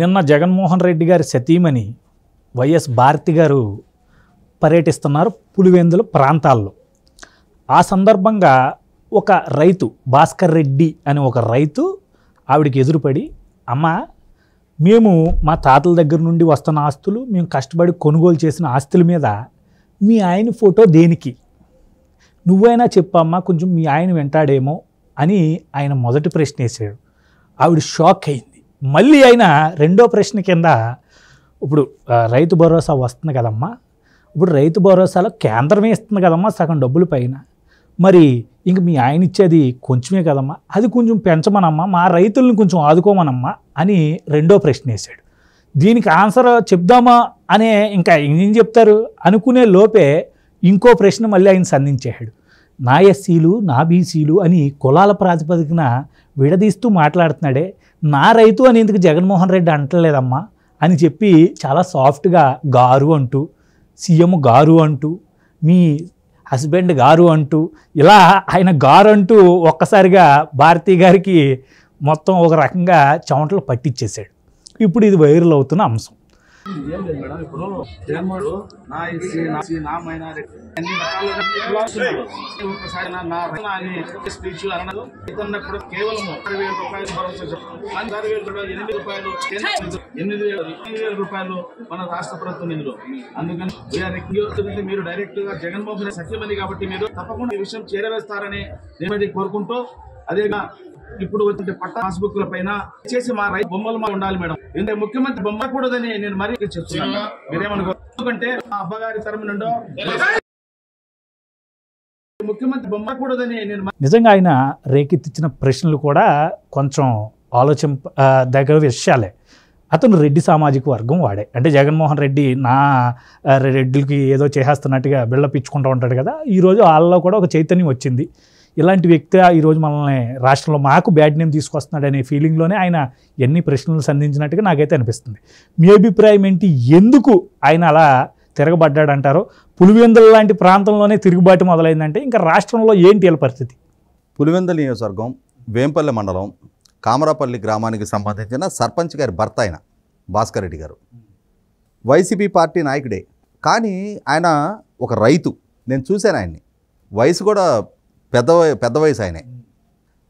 నిన్న జగన్మోహన్ రెడ్డి గారి సతీమణి వైఎస్ భారతి గారు పర్యటిస్తున్నారు పులివెందుల ప్రాంతాల్లో. ఆ సందర్భంగా ఒక రైతు భాస్కర్ రెడ్డి అనే ఒక రైతు ఆవిడికి ఎదురుపడి, అమ్మ మేము మా తాతల దగ్గర నుండి వస్తున్న ఆస్తులు, మేము కష్టపడి కొనుగోలు చేసిన ఆస్తుల మీద మీ ఆయన ఫోటో దేనికి, నువ్వైనా చెప్పమ్మా, కొంచెం మీ ఆయన వెంటాడేమో అని ఆయన మొదటి ప్రశ్న వేసాడు. ఆవిడ షాక్ అయింది. మళ్ళీ ఆయన రెండో ప్రశ్న కింద, ఇప్పుడు రైతు భరోసా వస్తుంది కదమ్మా, ఇప్పుడు రైతు భరోసాలో కేంద్రమే ఇస్తుంది కదమ్మా సగం డబ్బులు పైన, మరి ఇంక మీ ఆయన ఇచ్చేది కొంచెమే కదమ్మా, అది కొంచెం పెంచమనమ్మా, మా రైతులను కొంచెం ఆదుకోమనమ్మా అని రెండో ప్రశ్న వేశాడు. దీనికి ఆన్సర్ చెప్దామా అనే, ఇంకా ఏం చెప్తారు అనుకునే లోపే ఇంకో ప్రశ్న మళ్ళీ ఆయన సంధించాడు. నా ఎస్సీలు నా బీసీలు అని కులాల ప్రాతిపదికన విడదీస్తూ మాట్లాడుతున్నాడే, నా రైతు అని ఎందుకు జగన్మోహన్ రెడ్డి అంటలేదమ్మా అని చెప్పి చాలా సాఫ్ట్గా గారు అంటూ, సీఎం గారు అంటూ, మీ హస్బెండ్ గారు అంటూ, ఇలా ఆయన గారు అంటూ ఒక్కసారిగా భారతీ గారికి మొత్తం ఒక రకంగా చెమటలు పట్టించేశాడు. ఇప్పుడు ఇది వైరల్ అవుతున్న అంశం. ఏం లేదు మేడం, ఇప్పుడు జగన్మోహన్ నా ఎస్సీ నా మైనారిటీ అన్ని రకాలుగా ఒక్కసారి నా స్పీచ్ అన్నది ఇతన్నప్పుడు కేవలం 6,000 రూపాయలు భరోసా చెప్తాను. 6,000 కూడా 8 రూపాయలు 8,000 రూపాయలు మన రాష్ట్ర ప్రభుత్వం నిధులు. అందుకని మీరు డైరెక్ట్ గా జగన్మోహన్ రెడ్డి సత్యమని కాబట్టి మీరు తప్పకుండా ఈ విషయం చేరవేస్తారని నేను కోరుకుంటూ, అదేగా ఇప్పుడు వచ్చిన పట్ట పాస్బుక్ల పైన చేసి మా రైతు బొమ్మలు మా ఉండాలి మేడం. ఎందుకంటే ముఖ్యమంత్రి బొమ్మ కూడదని నేను మరీ చెప్తున్నాను. మీరేమనుకో, ఎందుకంటే మా అబ్బగారి తరపు నుండో ముఖ్యమంత్రి బొమ్మ కూడదని నేను. నిజంగా ఆయన రేకెత్తించిన ప్రశ్నలు కూడా కొంచెం ఆలోచన దగ్గర విషయాలే. అతను రెడ్డి సామాజిక వర్గం వాడే, అంటే జగన్మోహన్ రెడ్డి నా రెడ్డిలకి ఏదో చేసేస్తున్నట్టుగా బిల్డప్ ఇచ్చుకుంటూ ఉంటాడు కదా. ఈరోజు వాళ్ళలో కూడా ఒక చైతన్యం వచ్చింది. ఇలాంటి వ్యక్తి ఈరోజు మనల్ని రాష్ట్రంలో మాకు బ్యాడ్ నేమ్ తీసుకొస్తున్నాడు అనే ఫీలింగ్లోనే ఆయన ఎన్ని ప్రశ్నలు సంధించినట్టుగా నాకైతే అనిపిస్తుంది. మీ అభిప్రాయం ఏంటి? ఎందుకు ఆయన అలా తిరగబడ్డాడంటారో? పులివెందుల లాంటి ప్రాంతంలోనే తిరుగుబాటు మొదలైందంటే ఇంకా రాష్ట్రంలో ఏంటి వీళ్ళ పరిస్థితి? పులివెందుల నియోజకవర్గం వేంపల్లి మండలం కామరాపల్లి గ్రామానికి సంబంధించిన సర్పంచ్ గారి భర్త ఆయన భాస్కర్ రెడ్డి గారు వైసీపీ పార్టీ నాయకుడే. కానీ ఆయన ఒక రైతు. నేను చూశాను ఆయన్ని, వయసు కూడా పెద్ద వయసు ఆయనే.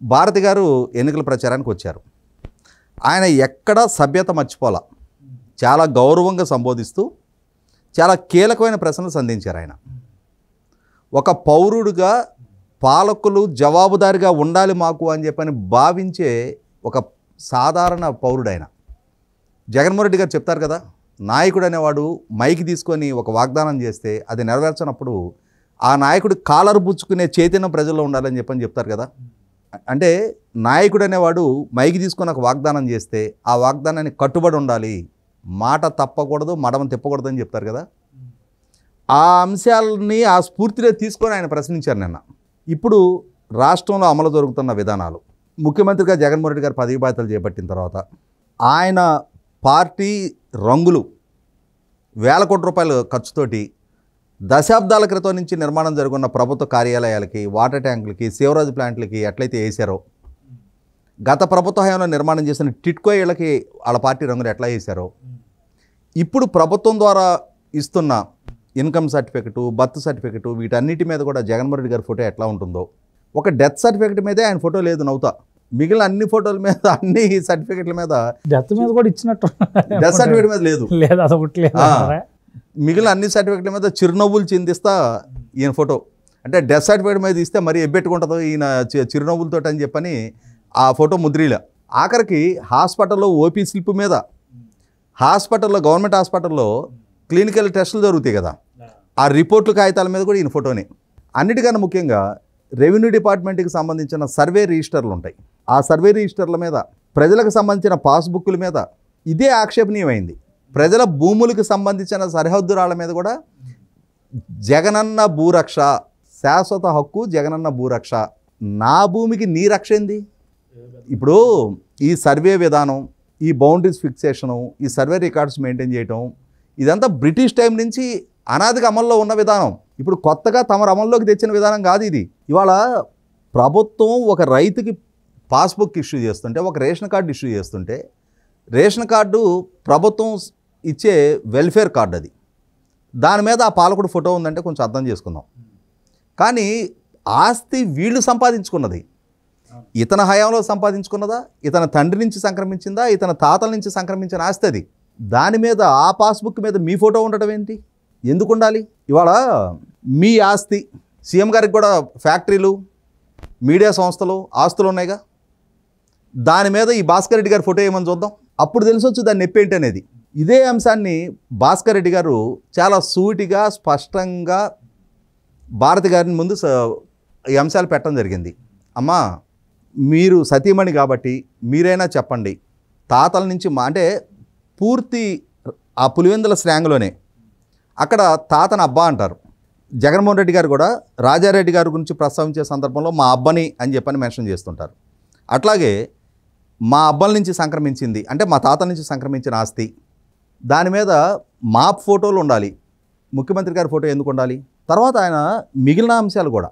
భారతి గారు ఎన్నికల ప్రచారానికి వచ్చారు. ఆయన ఎక్కడా సభ్యత మర్చిపోలా, చాలా గౌరవంగా సంబోధిస్తూ చాలా కీలకమైన ప్రశ్నలు సంధించారు. ఆయన ఒక పౌరుడిగా పాలకులు జవాబుదారిగా ఉండాలి మాకు అని చెప్పని భావించే ఒక సాధారణ పౌరుడు ఆయన. జగన్మోహన్ రెడ్డి గారు చెప్తారు కదా, నాయకుడు అనేవాడు మైకి తీసుకొని ఒక వాగ్దానం చేస్తే అది నెరవేర్చినప్పుడు ఆ నాయకుడు కాలరు పుచ్చుకునే చైతన్యం ప్రజల్లో ఉండాలని చెప్పని చెప్తారు కదా. అంటే నాయకుడు అనేవాడు మైకి తీసుకొని ఒక వాగ్దానం చేస్తే ఆ వాగ్దానాన్ని కట్టుబడి ఉండాలి, మాట తప్పకూడదు, మడమ తిప్పకూడదు అని చెప్తారు కదా. ఆ అంశాలని ఆ స్ఫూర్తిలో తీసుకొని ఆయన ప్రశ్నించారు నిన్న. ఇప్పుడు రాష్ట్రంలో అమలు జరుగుతున్న విధానాలు, ముఖ్యమంత్రిగా జగన్మోహన్ రెడ్డి గారు పదవి బాధ్యతలు చేపట్టిన తర్వాత ఆయన పార్టీ రంగులు వేల కోట్ల రూపాయల ఖర్చుతోటి దశాబ్దాల క్రితం నుంచి నిర్మాణం జరుగుతున్న ప్రభుత్వ కార్యాలయాలకి, వాటర్ ట్యాంకులకి, సివరేజ్ ప్లాంట్లకి ఎట్లయితే వేసారో, గత ప్రభుత్వ హయాంలో నిర్మాణం చేసిన టిట్కో ఇళ్ళకి వాళ్ళ పార్టీ రంగులు ఎట్లా వేసారో, ఇప్పుడు ప్రభుత్వం ద్వారా ఇస్తున్న ఇన్కమ్ సర్టిఫికెటు, బర్త్ సర్టిఫికెటు, వీటన్నిటి మీద కూడా జగన్మోహన్ రెడ్డి గారి ఫోటో ఎట్లా ఉంటుందో, ఒక డెత్ సర్టిఫికెట్ మీదే ఆయన ఫోటో లేదు నవ్వుతా, మిగిలిన అన్ని ఫోటోల మీద, అన్ని సర్టిఫికెట్ల మీద డెత్ మీద కూడా ఇచ్చినట్టు, డెత్ సర్టిఫికెట్ మీద లేదు, మిగిలిన అన్ని సర్టిఫికెట్ల మీద చిరునవ్వులు చిందిస్తా ఈయన ఫోటో. అంటే డెత్ సర్టిఫికేట్ మీద ఇస్తే మరీ ఎబ్బెట్టుకుంటుందో ఈయన చిరునవ్వులతో అని చెప్పని ఆ ఫోటో ముద్రీల. ఆఖరికి హాస్పిటల్లో ఓపీ స్లిప్ మీద, హాస్పిటల్లో గవర్నమెంట్ హాస్పిటల్లో క్లినికల్ టెస్టులు జరుగుతాయి కదా, ఆ రిపోర్ట్లు కాగితాల మీద కూడా ఈయన ఫోటోనే. అన్నిటికన్నా ముఖ్యంగా రెవెన్యూ డిపార్ట్మెంట్కి సంబంధించిన సర్వే రిజిస్టర్లు ఉంటాయి. ఆ సర్వే రిజిస్టర్ల మీద, ప్రజలకు సంబంధించిన పాస్బుక్ల మీద ఇదే ఆక్షేపణీయమైంది. ప్రజల భూములకు సంబంధించిన సరిహద్దురాళ్ళ మీద కూడా జగనన్న భూరక్ష, శాశ్వత హక్కు జగనన్న భూరక్ష, నా భూమికి నీ రక్ష ఏంది? ఇప్పుడు ఈ సర్వే విధానం, ఈ బౌండరీస్ ఫిక్సేషను, ఈ సర్వే రికార్డ్స్ మెయింటైన్ చేయటం, ఇదంతా బ్రిటిష్ టైం నుంచి అనాదిగా అమల్లో ఉన్న విధానం. ఇప్పుడు కొత్తగా తమరు అమల్లోకి తెచ్చిన విధానం కాదు ఇది. ఇవాళ ప్రభుత్వం ఒక రైతుకి పాస్బుక్ ఇష్యూ చేస్తుంటే, ఒక రేషన్ కార్డు ఇష్యూ చేస్తుంటే రేషన్ కార్డు ప్రభుత్వం ఇచ్చే వెల్ఫేర్ కార్డు అది. దాని మీద ఆ పాలకుడు ఫోటో ఉందంటే కొంచెం అర్థం చేసుకుందాం. కానీ ఆస్తి వీళ్ళు సంపాదించుకున్నది, ఇతని హయాంలో సంపాదించుకున్నదా, ఇతని తండ్రి నుంచి సంక్రమించిందా, ఇతని తాతల నుంచి సంక్రమించిన ఆస్తి అది. దాని మీద ఆ పాస్బుక్ మీద మీ ఫోటో ఉండటం ఏంటి? ఎందుకు ఉండాలి? ఇవాళ మీ ఆస్తి, సీఎం గారికి కూడా ఫ్యాక్టరీలు, మీడియా సంస్థలు, ఆస్తులు ఉన్నాయిగా. దాని మీద ఈ భాస్కర్ రెడ్డి గారి ఫోటో ఏమని చూద్దాం, అప్పుడు తెలిసొచ్చు దాన్ని నొప్పేంటి అనేది. ఇదే అంశాన్ని భాస్కర్ రెడ్డి గారు చాలా సూటిగా స్పష్టంగా భారతి గారిని ముందు ఈ అంశాలు పెట్టడం జరిగింది. అమ్మా, మీరు సతీమణి కాబట్టి మీరైనా చెప్పండి, తాతల నుంచి అంటే పూర్తి ఆ పులివెందుల స్లాంగ్లోనే అక్కడ తాతను అబ్బా అంటారు. జగన్మోహన్ రెడ్డి గారు కూడా రాజారెడ్డి గారి గురించి ప్రస్తావించే సందర్భంలో మా అబ్బని అని చెప్పని మెన్షన్ చేస్తుంటారు. అట్లాగే మా అబ్బల నుంచి సంక్రమించింది అంటే మా తాత నుంచి సంక్రమించిన ఆస్తి, దాని మీద మా ఫోటోలు ఉండాలి, ముఖ్యమంత్రి గారి ఫోటో ఎందుకు ఉండాలి? తర్వాత ఆయన మిగిలిన అంశాలు కూడా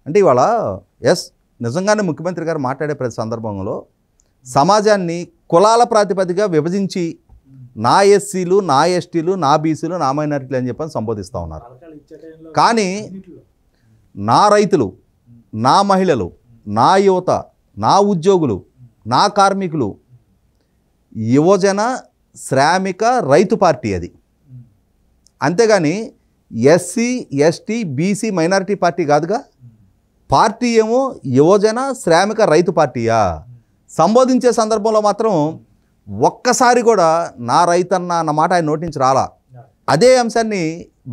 అంటే ఇవాళ నిజంగానే ముఖ్యమంత్రి గారు మాట్లాడే ప్రతి సందర్భంలో సమాజాన్ని కులాల ప్రాతిపదికగా విభజించి నా ఎస్సీలు, నా ఎస్టీలు, నా బీసీలు, నా మైనారిటీలు అని చెప్పని సంబోధిస్తూ ఉన్నారు. కానీ నా రైతులు, నా మహిళలు, నా యువత, నా ఉద్యోగులు, నా కార్మికులు, యువజన శ్రామిక రైతు పార్టీ అది. అంతేగాని SC, ST, BC, minority party కాదుగా. పార్టీ ఏమో యువజన శ్రామిక రైతు పార్టీయా? సంబోధించే సందర్భంలో మాత్రం ఒక్కసారి కూడా నా రైతన్న అన్న మాట ఆయన నోటి నుంచి రాలా. అదే అంశాన్ని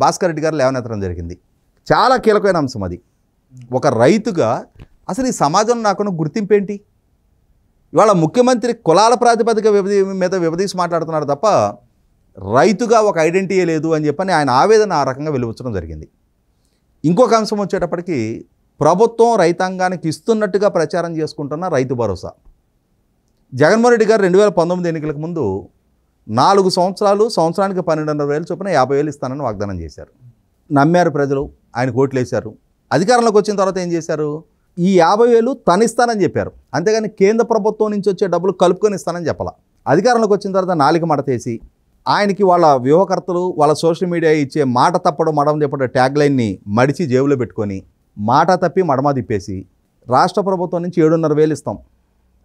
భాస్కర్ రెడ్డి గారు లేవనెత్తడం జరిగింది. చాలా కీలకమైన అంశం అది. ఒక రైతుగా అసలు ఈ సమాజంలో నాకున్న గుర్తింపు ఏంటి? ఇవాళ ముఖ్యమంత్రి కులాల ప్రాతిపదిక మీద విభదీసి మాట్లాడుతున్నారు తప్ప రైతుగా ఒక ఐడెంటిటీ లేదు అని చెప్పని ఆయన ఆవేదన ఆ రకంగా వెలువచ్చడం జరిగింది. ఇంకొక అంశం వచ్చేటప్పటికి ప్రభుత్వం రైతాంగానికి ఇస్తున్నట్టుగా ప్రచారం చేసుకుంటున్న రైతు భరోసా. జగన్మోహన్ రెడ్డి గారు 2019 ఎన్నికలకు ముందు 4 సంవత్సరాలు సంవత్సరానికి 12,500 చొప్పున 50,000 ఇస్తానని వాగ్దానం చేశారు. నమ్మారు ప్రజలు, ఆయన ఓట్లు వేశారు. అధికారంలోకి వచ్చిన తర్వాత ఏం చేశారు? ఈ 50,000 తనిస్తానని చెప్పారు. అంతేగాని కేంద్ర ప్రభుత్వం నుంచి వచ్చే డబ్బులు కలుపుకొని ఇస్తానని చెప్పాల. అధికారంలోకి వచ్చిన తర్వాత నాలిక మడతేసి ఆయనకి వాళ్ళ వ్యూహకర్తలు వాళ్ళ సోషల్ మీడియా ఇచ్చే మాట తప్పడం మడమ తిప్పడం ట్యాగ్ లైన్ని మడిచి జేబులో పెట్టుకొని మాట తప్పి మడమ తిప్పేసి రాష్ట్ర ప్రభుత్వం నుంచి 7,500 ఇస్తాం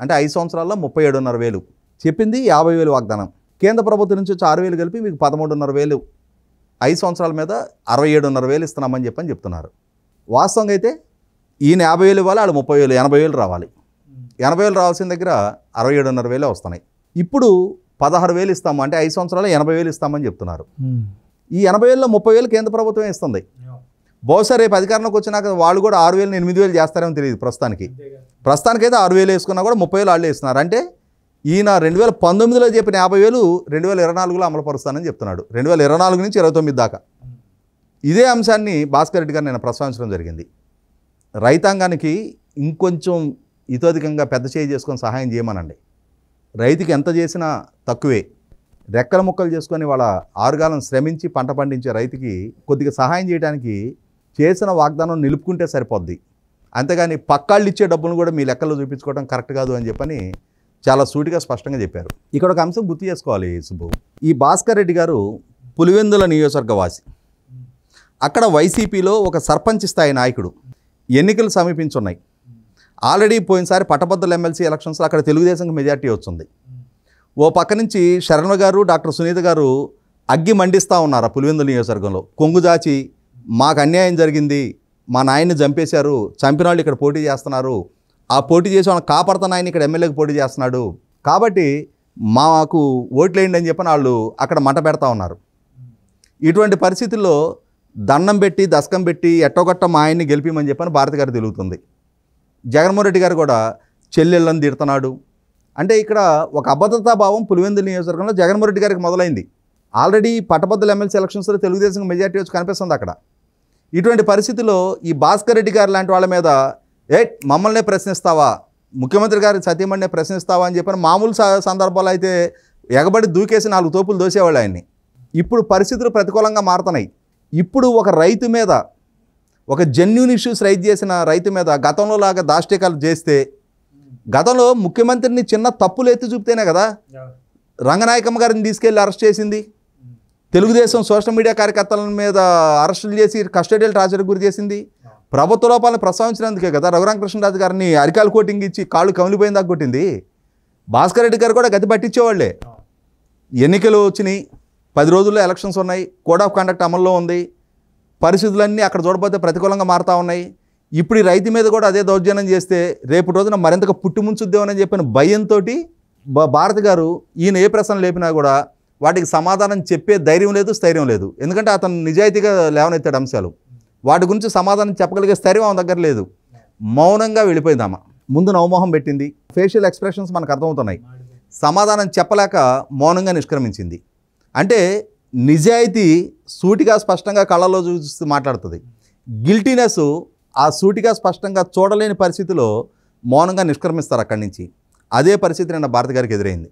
అంటే 5 సంవత్సరాల్లో 37,500 చెప్పింది 50,000 వాగ్దానం. కేంద్ర ప్రభుత్వం నుంచి వచ్చి 6,000 కలిపి మీకు 13,500 5 సంవత్సరాల మీద 67,500 ఇస్తున్నామని చెప్తున్నారు. వాస్తవంగా అయితే ఈయన 50,000 ఇవ్వాలి, వాళ్ళు 30,000 80,000 రావాలి. 80,000 రావాల్సిన దగ్గర 67,500 వస్తున్నాయి. ఇప్పుడు 16,000 ఇస్తాము అంటే 5 సంవత్సరాలు 80,000 ఇస్తామని చెప్తున్నారు. ఈ 80,000లో 30,000 కేంద్ర ప్రభుత్వమే ఇస్తుంది. బహుశా రేపు అధికారంలోకి వచ్చినాక వాళ్ళు కూడా 6,000 8,000 చేస్తారేమో తెలియదు. ప్రస్తుతానికైతే 6,000 వేసుకున్నా కూడా 30,000 వాళ్ళే ఇస్తున్నారు. అంటే ఈయన 2019లో చెప్పిన 50,000 2024లో అమలుపరుస్తానని చెప్తున్నాడు. 2024 నుంచి 29 దాకా. ఇదే అంశాన్ని భాస్కర్ రెడ్డి గారు నేను ప్రస్తావించడం జరిగింది. రైతాంగానికి ఇంకొంచెం ఇతోధికంగా పెద్ద చేయి చేసుకొని సహాయం చేయమనండి. రైతుకి ఎంత చేసినా తక్కువే. రెక్కల ముక్కలు చేసుకొని వాళ్ళ ఆరుగాలం శ్రమించి పంట పండించే రైతుకి కొద్దిగా సహాయం చేయడానికి చేసిన వాగ్దానం నిలుపుకుంటే సరిపోద్ది. అంతేగాని పక్కాళ్ళు ఇచ్చే డబ్బులను కూడా మీ లెక్కల్లో చూపించుకోవడం కరెక్ట్ కాదు అని చెప్పని చాలా సూటిగా స్పష్టంగా చెప్పారు. ఇక్కడ ఒక అంశం గుర్తు చేసుకోవాలి సుబ్బు. ఈ భాస్కర్ రెడ్డి గారు పులివెందుల నియోజకవర్గ వాసి. అక్కడ వైసీపీలో ఒక సర్పంచ్ స్థాయి నాయకుడు. ఎన్నికలు సమీపించున్నాయి. ఆల్రెడీ పోయినసారి పట్టభద్రుల ఎమ్మెల్సీ ఎలక్షన్స్లో అక్కడ తెలుగుదేశంకి మెజార్టీ వచ్చింది. ఓ పక్క నుంచి శరణ్ గారు, డాక్టర్ సునీత గారు అగ్గి మండిస్తూ ఉన్నారు ఆ పులివెందుల నియోజకవర్గంలో. కొంగుజాచి మాకు అన్యాయం జరిగింది, మా నాయన్ని చంపేశారు, చంపిన వాళ్ళు ఇక్కడ పోటీ చేస్తున్నారు, ఆ పోటీ చేసి వాళ్ళని కాపాడుతున్న ఆయన ఇక్కడ ఎమ్మెల్యేకి పోటీ చేస్తున్నాడు, కాబట్టి మాకు ఓట్లేయండి అని చెప్పని వాళ్ళు అక్కడ మంట పెడతా ఉన్నారు. ఇటువంటి పరిస్థితుల్లో దండం పెట్టి దశకం పెట్టి ఎట్టొగట్ట మా ఆయన్ని గెలిపిమని చెప్పని భారతి గారు తెలుగుతుంది. జగన్మోహన్ రెడ్డి గారు కూడా చెల్లెళ్ళని తిడుతున్నాడు. అంటే ఇక్కడ ఒక అభద్రతా భావం పులివెందుల నియోజకవర్గంలో జగన్మోహన్ రెడ్డి గారికి మొదలైంది. ఆల్రెడీ పట్టభద్రుల ఎమ్మెల్సీ ఎలక్షన్స్లో తెలుగుదేశం మెజార్టీ వచ్చి కనిపిస్తుంది అక్కడ. ఇటువంటి పరిస్థితుల్లో ఈ భాస్కర్ రెడ్డి గారు లాంటి వాళ్ళ మీద మమ్మల్నే ప్రశ్నిస్తావా, ముఖ్యమంత్రి గారి సతీమణినే ప్రశ్నిస్తావా అని చెప్పని మామూలు సందర్భాలు అయితే ఎగబడి దూకేసి 4 తోపులు దోసేవాళ్ళు ఆయన్ని. ఇప్పుడు పరిస్థితులు ప్రతికూలంగా మారుతున్నాయి. ఇప్పుడు ఒక రైతు మీద, ఒక జెన్యూన్ ఇష్యూస్ రైజ్ చేసిన రైతు మీద గతంలో లాగా దాష్టికాలు చేస్తే, గతంలో ముఖ్యమంత్రిని చిన్న తప్పులు ఎత్తి చూపితేనే కదా రంగనాయకమ్మ గారిని తీసుకెళ్ళి అరెస్ట్ చేసింది, తెలుగుదేశం సోషల్ మీడియా కార్యకర్తల మీద అరెస్టులు చేసి కస్టడియల్ టార్చర్కి గురి చేసింది. ప్రభుత్వ లోపాలను ప్రస్తావించినందుకే కదా రఘురామకృష్ణరాజు గారిని అరికాలు కోటింగ్ ఇచ్చి కాళ్ళు కమిలిపోయిన దాకా కొట్టింది. భాస్కర్ రెడ్డి గారు కూడా గతి పట్టించేవాళ్లే. ఎన్నికలు వచ్చినాయి, 10 రోజుల్లో ఎలక్షన్స్ ఉన్నాయి, కోడ్ ఆఫ్ కండక్ట్ అమల్లో ఉంది, పరిస్థితులన్నీ అక్కడ చూడకపోతే ప్రతికూలంగా మారుతూ ఉన్నాయి. ఇప్పుడు ఈ రైతు మీద కూడా అదే దౌర్జన్యం చేస్తే రేపు రోజున మరింతగా పుట్టుముంచుద్దామని చెప్పిన భయంతో భారతి గారు ఈయన ఏ ప్రశ్న లేపినా కూడా వాటికి సమాధానం చెప్పే ధైర్యం లేదు, స్థైర్యం లేదు. ఎందుకంటే అతను నిజాయితీగా లేవనెత్తాడు అంశాలు, వాటి గురించి సమాధానం చెప్పగలిగే స్థైర్యం ఆమె దగ్గర లేదు. మౌనంగా వెళ్ళిపోయింది ఆమె. ముందు నవమోహం పెట్టింది, ఫేషియల్ ఎక్స్ప్రెషన్స్ మనకు అర్థమవుతున్నాయి. సమాధానం చెప్పలేక మౌనంగా నిష్క్రమించింది. అంటే నిజాయితీ సూటిగా స్పష్టంగా కళ్ళలో చూసి మాట్లాడుతుంది. గిల్టీనెస్ ఆ సూటిగా స్పష్టంగా చూడలేని పరిస్థితిలో మౌనంగా నిష్క్రమిస్తారు అక్కడి నుంచి. అదే పరిస్థితి నిన్న భారతి గారికి ఎదురైంది.